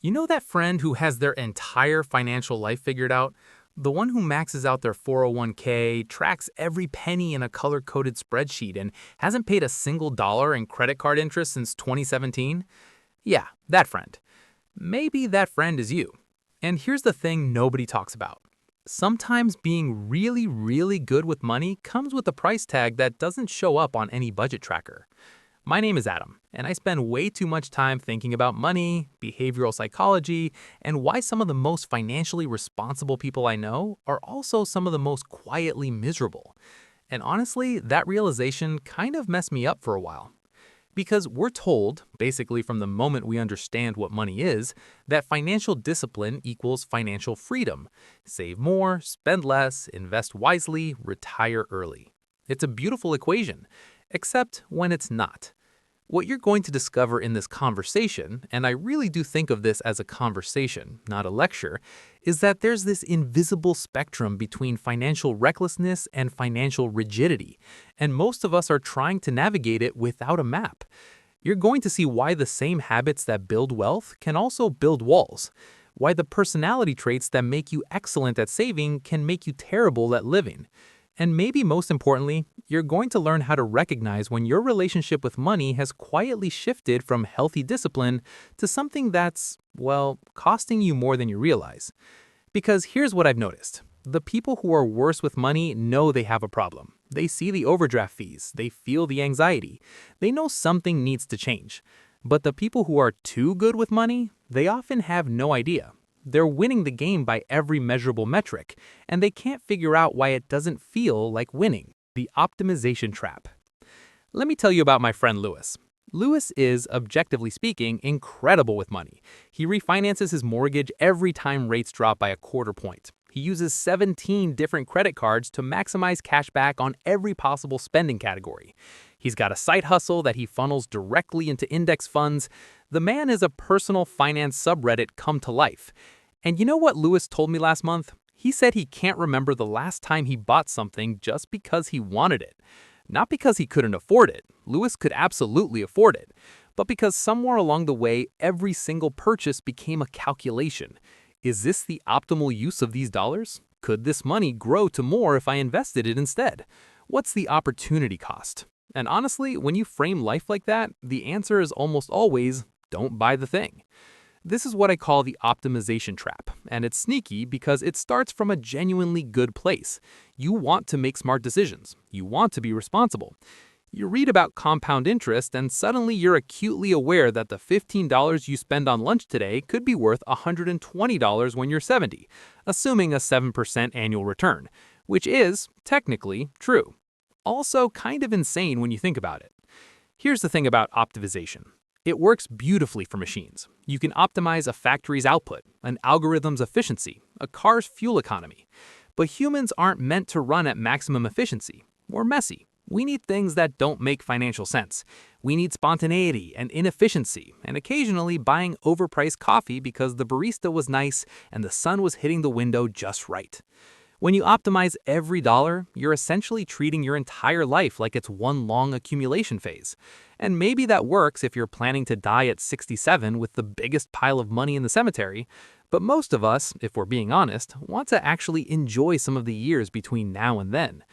You know that friend who has their entire financial life figured out? The one who maxes out their 401k, tracks every penny in a color-coded spreadsheet, and hasn't paid a single dollar in credit card interest since 2017? Yeah, that friend. Maybe that friend is you. And here's the thing nobody talks about. Sometimes being really, really good with money comes with a price tag that doesn't show up on any budget tracker. My name is Adam, and I spend way too much time thinking about money, behavioral psychology, and why some of the most financially responsible people I know are also some of the most quietly miserable. And honestly, that realization kind of messed me up for a while. Because we're told, basically from the moment we understand what money is, that financial discipline equals financial freedom. Save more, spend less, invest wisely, retire early. It's a beautiful equation, except when it's not. What you're going to discover in this conversation, and I really do think of this as a conversation, not a lecture, is that there's this invisible spectrum between financial recklessness and financial rigidity, and most of us are trying to navigate it without a map. You're going to see why the same habits that build wealth can also build walls, why the personality traits that make you excellent at saving can make you terrible at living. And maybe most importantly, you're going to learn how to recognize when your relationship with money has quietly shifted from healthy discipline to something that's, well, costing you more than you realize. Because here's what I've noticed. The people who are worse with money know they have a problem. They see the overdraft fees. They feel the anxiety. They know something needs to change. But the people who are too good with money, they often have no idea. They're winning the game by every measurable metric, and they can't figure out why it doesn't feel like winning. The optimization trap. Let me tell you about my friend Lewis. Lewis is, objectively speaking, incredible with money. He refinances his mortgage every time rates drop by a quarter point. He uses 17 different credit cards to maximize cash back on every possible spending category. He's got a side hustle that he funnels directly into index funds. The man is a personal finance subreddit come to life. And you know what Lewis told me last month? He said he can't remember the last time he bought something just because he wanted it. Not because he couldn't afford it. Lewis could absolutely afford it. But because somewhere along the way, every single purchase became a calculation. Is this the optimal use of these dollars? Could this money grow to more if I invested it instead? What's the opportunity cost? And honestly, when you frame life like that, the answer is almost always, don't buy the thing. This is what I call the optimization trap, and it's sneaky because it starts from a genuinely good place. You want to make smart decisions. You want to be responsible. You read about compound interest and suddenly you're acutely aware that the $15 you spend on lunch today could be worth $120 when you're 70, assuming a 7% annual return, which is, technically, true. Also kind of insane when you think about it. Here's the thing about optimization. It works beautifully for machines. You can optimize a factory's output, an algorithm's efficiency, a car's fuel economy. But humans aren't meant to run at maximum efficiency. We're messy. We need things that don't make financial sense. We need spontaneity and inefficiency, and occasionally buying overpriced coffee because the barista was nice and the sun was hitting the window just right. When you optimize every dollar, you're essentially treating your entire life like it's one long accumulation phase. And maybe that works if you're planning to die at 67 with the biggest pile of money in the cemetery, but most of us, if we're being honest, want to actually enjoy some of the years between now and then.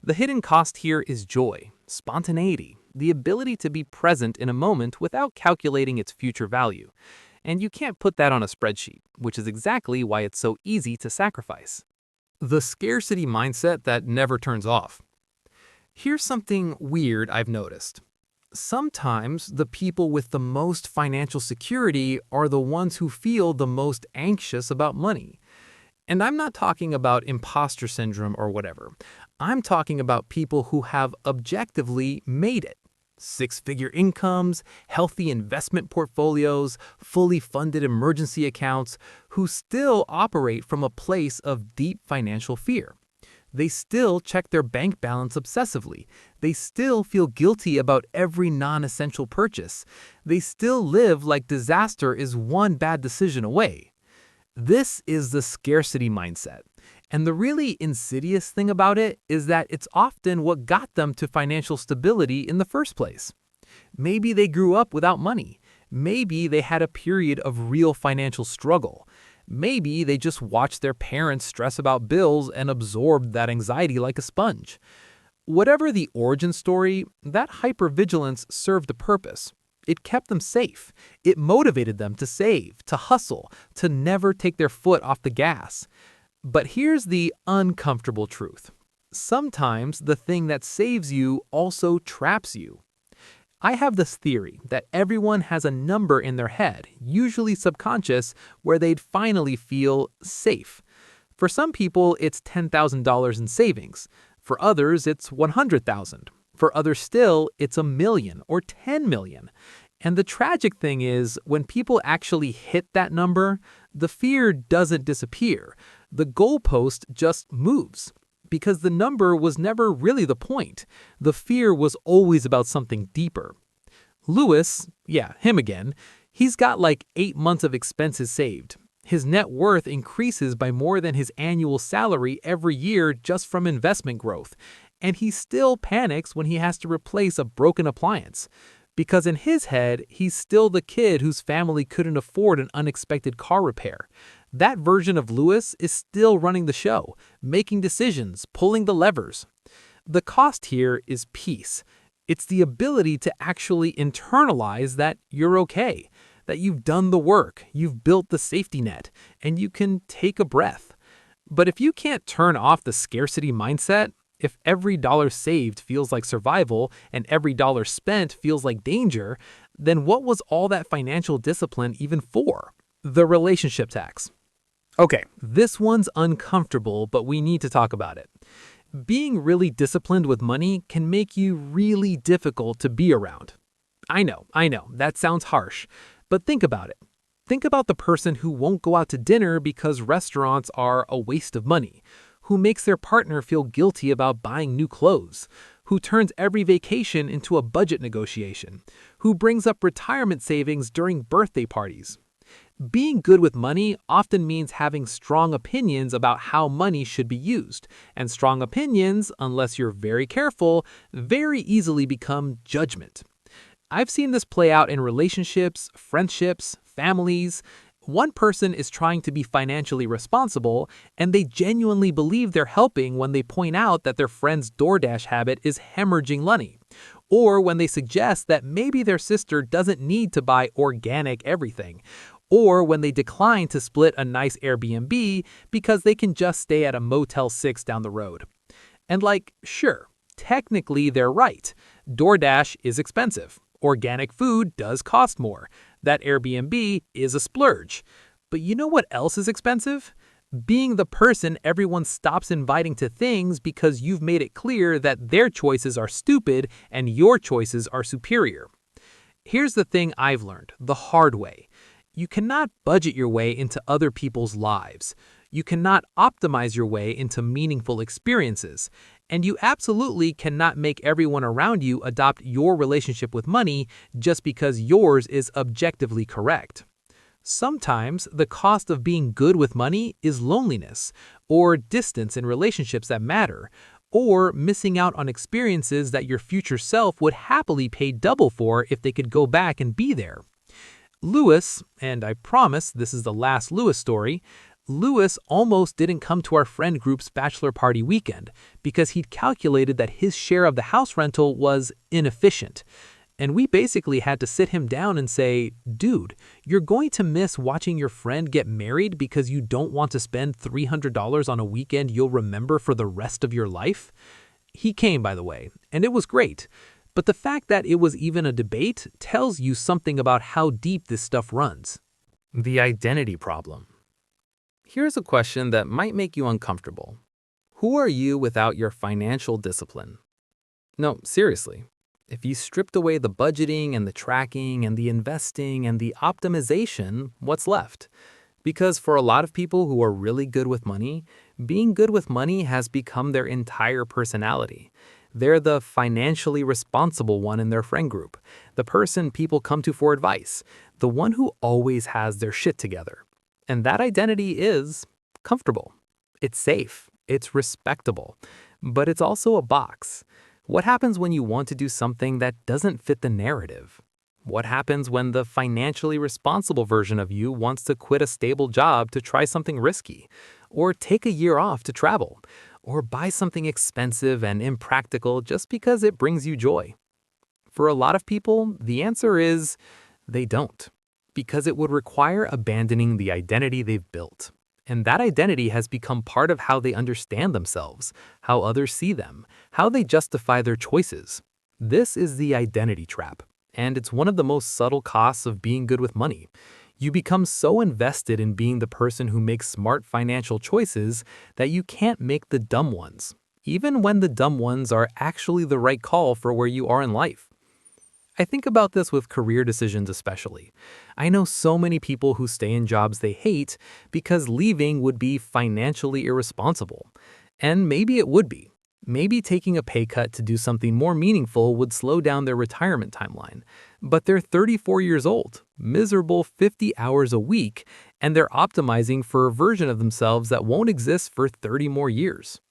The hidden cost here is joy, spontaneity, the ability to be present in a moment without calculating its future value. And you can't put that on a spreadsheet, which is exactly why it's so easy to sacrifice. The scarcity mindset that never turns off. Here's something weird I've noticed. Sometimes the people with the most financial security are the ones who feel the most anxious about money. And I'm not talking about imposter syndrome or whatever. I'm talking about people who have objectively made it. Six-figure incomes, healthy investment portfolios, fully funded emergency accounts, who still operate from a place of deep financial fear. They still check their bank balance obsessively. They still feel guilty about every non-essential purchase. They still live like disaster is one bad decision away. This is the scarcity mindset. And the really insidious thing about it is that it's often what got them to financial stability in the first place. Maybe they grew up without money. Maybe they had a period of real financial struggle. Maybe they just watched their parents stress about bills and absorbed that anxiety like a sponge. Whatever the origin story, that hypervigilance served a purpose. It kept them safe. It motivated them to save, to hustle, to never take their foot off the gas. But here's the uncomfortable truth. Sometimes the thing that saves you also traps you. I have this theory that everyone has a number in their head, usually subconscious, where they'd finally feel safe. For some people, it's $10,000 in savings. For others, it's $100,000. For others still, it's $1 million or $10 million. And the tragic thing is, when people actually hit that number, the fear doesn't disappear. The goalpost just moves. Because the number was never really the point. The fear was always about something deeper. Lewis, yeah, him again, he's got like 8 months of expenses saved. His net worth increases by more than his annual salary every year just from investment growth. And he still panics when he has to replace a broken appliance. Because in his head, he's still the kid whose family couldn't afford an unexpected car repair. That version of Lewis is still running the show, making decisions, pulling the levers. The cost here is peace. It's the ability to actually internalize that you're okay, that you've done the work, you've built the safety net, and you can take a breath. But if you can't turn off the scarcity mindset, if every dollar saved feels like survival and every dollar spent feels like danger, then what was all that financial discipline even for? The relationship tax. Okay, this one's uncomfortable, but we need to talk about it. Being really disciplined with money can make you really difficult to be around. I know, that sounds harsh, but think about it. Think about the person who won't go out to dinner because restaurants are a waste of money, who makes their partner feel guilty about buying new clothes, who turns every vacation into a budget negotiation, who brings up retirement savings during birthday parties. Being good with money often means having strong opinions about how money should be used, and strong opinions, unless you're very careful, very easily become judgment. I've seen this play out in relationships, friendships, families. One person is trying to be financially responsible, and they genuinely believe they're helping when they point out that their friend's DoorDash habit is hemorrhaging money, or when they suggest that maybe their sister doesn't need to buy organic everything, or when they decline to split a nice Airbnb because they can just stay at a Motel 6 down the road. And sure, technically they're right. DoorDash is expensive. Organic food does cost more. That Airbnb is a splurge. But you know what else is expensive? Being the person everyone stops inviting to things because you've made it clear that their choices are stupid and your choices are superior. Here's the thing I've learned, the hard way. You cannot budget your way into other people's lives. You cannot optimize your way into meaningful experiences. And you absolutely cannot make everyone around you adopt your relationship with money just because yours is objectively correct. Sometimes the cost of being good with money is loneliness, or distance in relationships that matter, or missing out on experiences that your future self would happily pay double for if they could go back and be there. Lewis, and I promise this is the last Lewis story, Lewis almost didn't come to our friend group's bachelor party weekend because he'd calculated that his share of the house rental was inefficient. And we basically had to sit him down and say, dude, you're going to miss watching your friend get married because you don't want to spend $300 on a weekend you'll remember for the rest of your life? He came, by the way, and it was great. But the fact that it was even a debate tells you something about how deep this stuff runs. The identity problem. Here's a question that might make you uncomfortable. Who are you without your financial discipline? No, seriously. If you stripped away the budgeting and the tracking and the investing and the optimization, what's left? Because for a lot of people who are really good with money, being good with money has become their entire personality. They're the financially responsible one in their friend group, the person people come to for advice, the one who always has their shit together. And that identity is comfortable. It's safe. It's respectable. But it's also a box. What happens when you want to do something that doesn't fit the narrative? What happens when the financially responsible version of you wants to quit a stable job to try something risky, or take a year off to travel, or buy something expensive and impractical just because it brings you joy? For a lot of people, the answer is they don't, because it would require abandoning the identity they've built. And that identity has become part of how they understand themselves, how others see them, how they justify their choices. This is the identity trap, and it's one of the most subtle costs of being good with money. You become so invested in being the person who makes smart financial choices that you can't make the dumb ones, even when the dumb ones are actually the right call for where you are in life. I think about this with career decisions especially. I know so many people who stay in jobs they hate because leaving would be financially irresponsible. And maybe it would be. Maybe taking a pay cut to do something more meaningful would slow down their retirement timeline. But they're 34 years old, miserable 50 hours a week, and they're optimizing for a version of themselves that won't exist for 30 more years.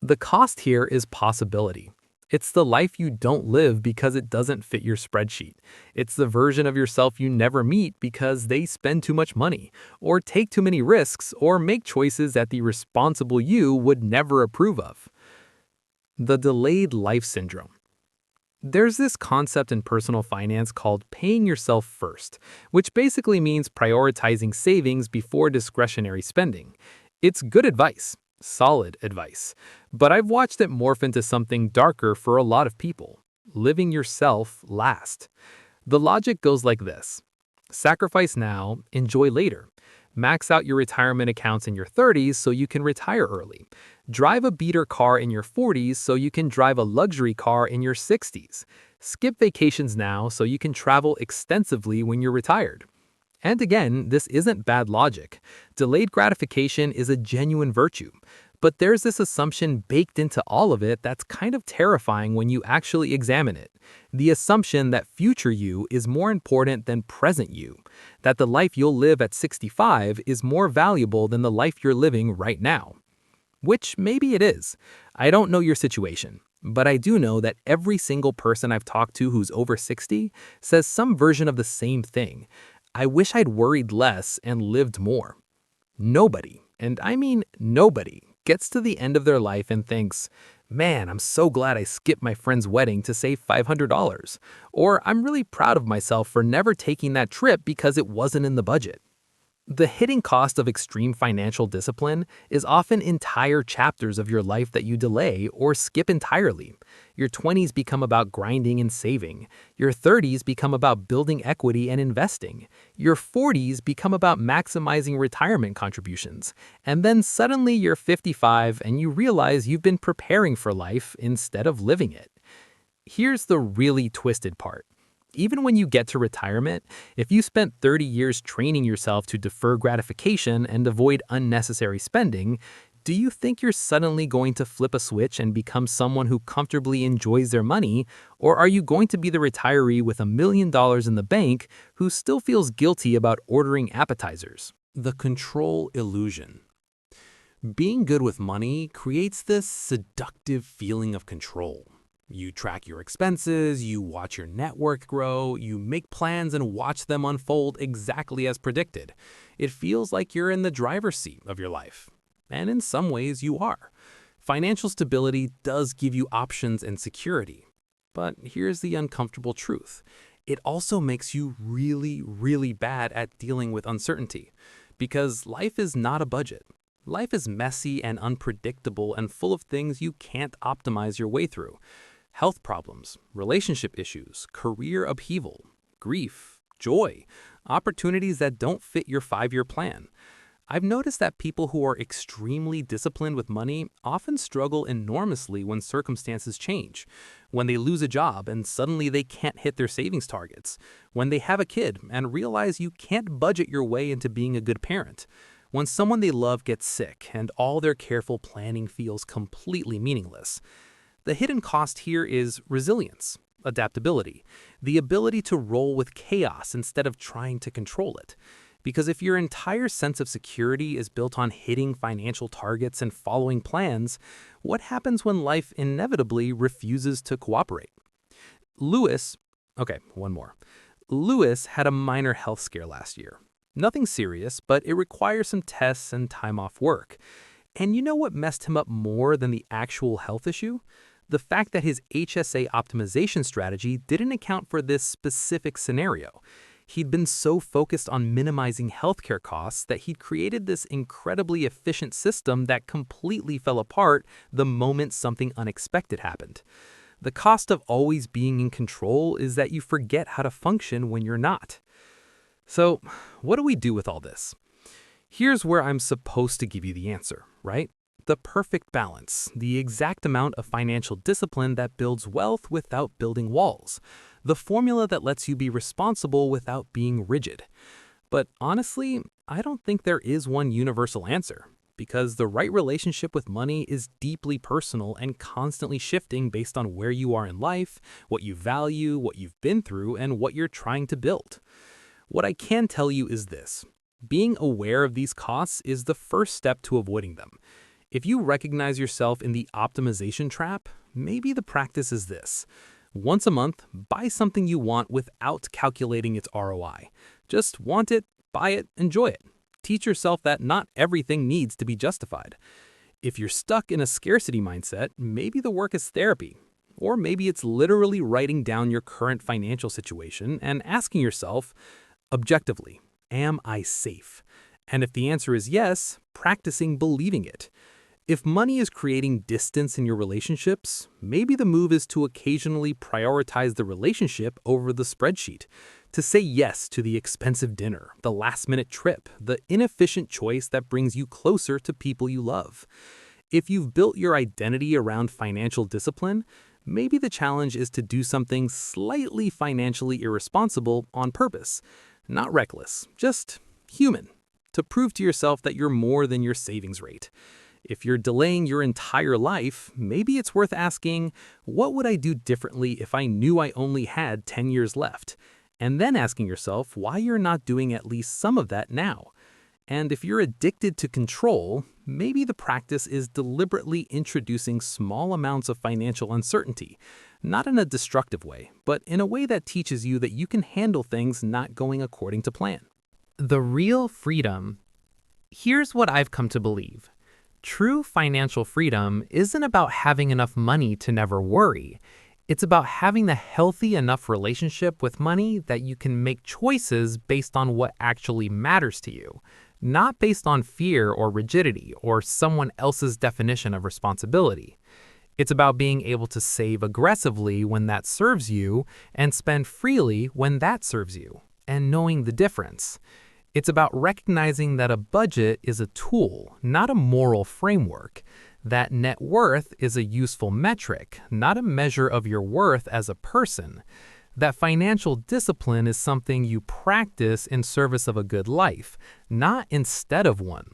The cost here is possibility. It's the life you don't live because it doesn't fit your spreadsheet. It's the version of yourself you never meet because they spend too much money, or take too many risks, or make choices that the responsible you would never approve of. The delayed life syndrome. There's this concept in personal finance called paying yourself first, which basically means prioritizing savings before discretionary spending. It's good advice. Solid advice. But I've watched it morph into something darker for a lot of people: living yourself last. The logic goes like this: sacrifice now, enjoy later. Max out your retirement accounts in your 30s so you can retire early. Drive a beater car in your 40s so you can drive a luxury car in your 60s. Skip vacations now so you can travel extensively when you're retired. And again, this isn't bad logic. Delayed gratification is a genuine virtue. But there's this assumption baked into all of it that's kind of terrifying when you actually examine it. The assumption that future you is more important than present you. That the life you'll live at 65 is more valuable than the life you're living right now. Which maybe it is. I don't know your situation. But I do know that every single person I've talked to who's over 60 says some version of the same thing. I wish I'd worried less and lived more. Nobody, and I mean nobody, gets to the end of their life and thinks, man, I'm so glad I skipped my friend's wedding to save $500. Or I'm really proud of myself for never taking that trip because it wasn't in the budget. The hidden cost of extreme financial discipline is often entire chapters of your life that you delay or skip entirely. Your 20s become about grinding and saving. Your 30s become about building equity and investing. Your 40s become about maximizing retirement contributions. And then suddenly you're 55 and you realize you've been preparing for life instead of living it. Here's the really twisted part. Even when you get to retirement, if you spent 30 years training yourself to defer gratification and avoid unnecessary spending, do you think you're suddenly going to flip a switch and become someone who comfortably enjoys their money, or are you going to be the retiree with $1 million in the bank who still feels guilty about ordering appetizers? The control illusion. Being good with money creates this seductive feeling of control. You track your expenses, you watch your net worth grow, you make plans and watch them unfold exactly as predicted. It feels like you're in the driver's seat of your life. And in some ways, you are. Financial stability does give you options and security. But here's the uncomfortable truth. It also makes you really, really bad at dealing with uncertainty. Because life is not a budget. Life is messy and unpredictable and full of things you can't optimize your way through. Health problems, relationship issues, career upheaval, grief, joy, opportunities that don't fit your 5-year plan. I've noticed that people who are extremely disciplined with money often struggle enormously when circumstances change. When they lose a job and suddenly they can't hit their savings targets. When they have a kid and realize you can't budget your way into being a good parent. When someone they love gets sick and all their careful planning feels completely meaningless. The hidden cost here is resilience, adaptability, the ability to roll with chaos instead of trying to control it. Because if your entire sense of security is built on hitting financial targets and following plans, what happens when life inevitably refuses to cooperate? One more. Lewis had a minor health scare last year. Nothing serious, but it requires some tests and time off work. And you know what messed him up more than the actual health issue? The fact that his HSA optimization strategy didn't account for this specific scenario. He'd been so focused on minimizing healthcare costs that he'd created this incredibly efficient system that completely fell apart the moment something unexpected happened. The cost of always being in control is that you forget how to function when you're not. So, what do we do with all this? Here's where I'm supposed to give you the answer, right? The perfect balance, the exact amount of financial discipline that builds wealth without building walls, the formula that lets you be responsible without being rigid. But honestly, I don't think there is one universal answer, because the right relationship with money is deeply personal and constantly shifting based on where you are in life, what you value, what you've been through, and what you're trying to build. What I can tell you is this: being aware of these costs is the first step to avoiding them. If you recognize yourself in the optimization trap, maybe the practice is this. Once a month, buy something you want without calculating its ROI. Just want it, buy it, enjoy it. Teach yourself that not everything needs to be justified. If you're stuck in a scarcity mindset, maybe the work is therapy. Or maybe it's literally writing down your current financial situation and asking yourself, objectively, am I safe? And if the answer is yes, practicing believing it. If money is creating distance in your relationships, maybe the move is to occasionally prioritize the relationship over the spreadsheet, to say yes to the expensive dinner, the last-minute trip, the inefficient choice that brings you closer to people you love. If you've built your identity around financial discipline, maybe the challenge is to do something slightly financially irresponsible on purpose. Not reckless, just human, to prove to yourself that you're more than your savings rate. If you're delaying your entire life, maybe it's worth asking, what would I do differently if I knew I only had 10 years left? And then asking yourself why you're not doing at least some of that now. And if you're addicted to control, maybe the practice is deliberately introducing small amounts of financial uncertainty, not in a destructive way, but in a way that teaches you that you can handle things not going according to plan. The real freedom. Here's what I've come to believe. True financial freedom isn't about having enough money to never worry. It's about having a healthy enough relationship with money that you can make choices based on what actually matters to you, not based on fear or rigidity or someone else's definition of responsibility. It's about being able to save aggressively when that serves you and spend freely when that serves you, and knowing the difference. It's about recognizing that a budget is a tool, not a moral framework, that net worth is a useful metric, not a measure of your worth as a person, that financial discipline is something you practice in service of a good life, not instead of one.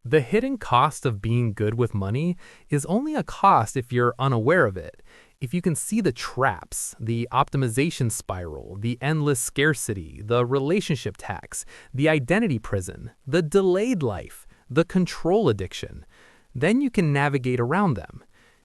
The hidden cost of being good with money is only a cost if you're unaware of it. If you can see the traps, the optimization spiral, the endless scarcity, the relationship tax, the identity prison, the delayed life, the control addiction, then you can navigate around them.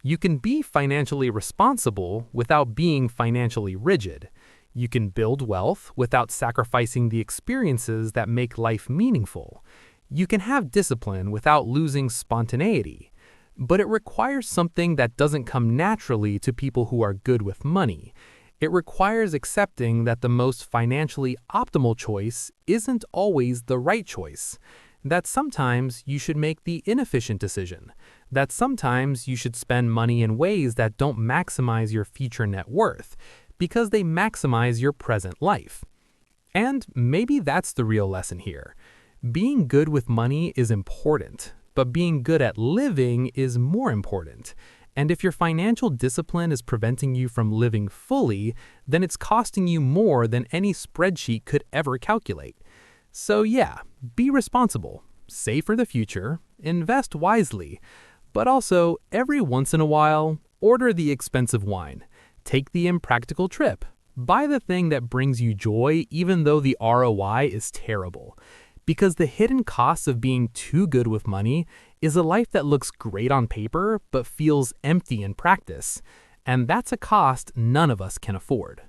You can be financially responsible without being financially rigid. You can build wealth without sacrificing the experiences that make life meaningful. You can have discipline without losing spontaneity. But it requires something that doesn't come naturally to people who are good with money. It requires accepting that the most financially optimal choice isn't always the right choice. That sometimes you should make the inefficient decision. That sometimes you should spend money in ways that don't maximize your future net worth, because they maximize your present life. And maybe that's the real lesson here. Being good with money is important, but being good at living is more important. And if your financial discipline is preventing you from living fully, then it's costing you more than any spreadsheet could ever calculate. So yeah, be responsible, save for the future, invest wisely, but also every once in a while, order the expensive wine, take the impractical trip, buy the thing that brings you joy even though the ROI is terrible. Because the hidden cost of being too good with money is a life that looks great on paper but feels empty in practice. And that's a cost none of us can afford.